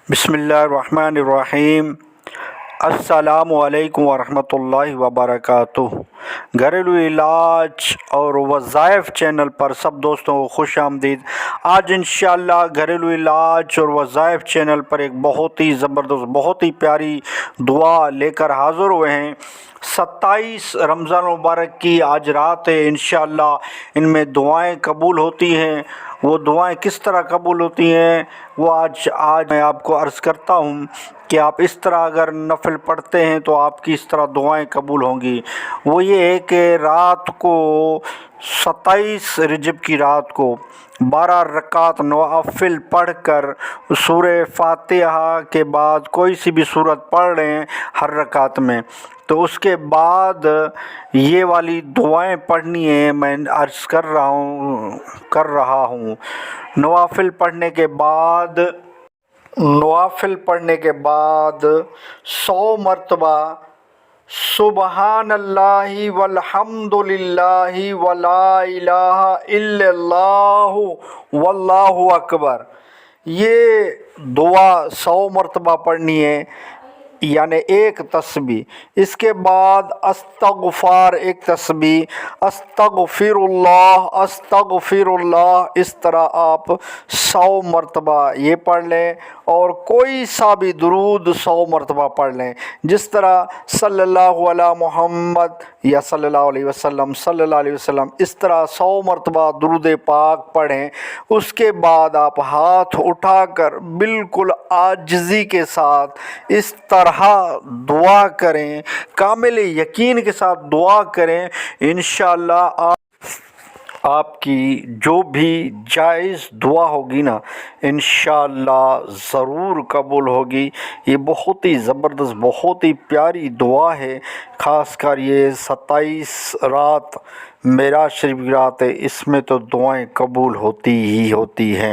बिस्मिल्लाहिर्रहमानिर्रहीम। अस्सलामुअलैकुम वरहमतुल्लाहि वबरकातुह। घरेलू इलाज और वज़ाइफ चैनल पर सब दोस्तों को खुश आमदीद। आज इंशाअल्लाह घरेलू इलाज और वज़ाइफ चैनल पर एक बहुत ही ज़बरदस्त, बहुत ही प्यारी दुआ लेकर हाज़िर हुए हैं। 27 रमज़ान मुबारक की आज रात है। इंशाअल्लाह इनमें दुआएं कबूल होती हैं। वो दुआएं किस तरह कबूल होती हैं वो आज मैं आपको अर्ज़ करता हूँ कि आप इस तरह अगर नफल पढ़ते हैं तो आपकी इस तरह दुआएं कबूल होंगी। वो ये है कि रात को 27 रजब की रात को 12 रकात नवाफिल पढ़कर सूरह फातिहा के बाद कोई सी भी सूरत पढ़ रहे हैं हर रकात में, तो उसके बाद ये वाली दुआएं पढ़नी है। मैं अर्ज़ कर रहा हूँ नवाफिल पढ़ने के बाद 100 मरतबा सुबहानल्लाहि वल्हम्दुलिल्लाहि वला इलाहा इल्लल्लाहु वल्लाहु अकबर, ये दुआ 100 मरतबा पढ़नी है, यानी एक तस्बीह। इसके बाद अस्तगफार एक तस्बीह, अस्तगफिरुल्लाह, इस तरह आप 100 मरतबा ये पढ़ लें। और कोई सा भी दुरूद 100 मरतबा पढ़ लें, जिस तरह सल्लल्लाहु अला मुहम्मद या सल्लल्लाहु अलैहि वसल्लम, इस तरह 100 मरतबा दुरूद पाक पढ़ें। उसके बाद आप हाथ उठाकर बिल्कुल आजिज़ी के साथ इस तरह दुआ करें, कामिल यकीन के साथ दुआ करें। इंशाअल्लाह आपकी जो भी जायज़ दुआ होगी ना, इंशाअल्लाह ज़रूर कबूल होगी। ये बहुत ही ज़बरदस्त, बहुत ही प्यारी दुआ है। ख़ासकर ये 27 रात मेराज शरीफ की रात है, इसमें तो दुआएं कबूल होती ही होती हैं।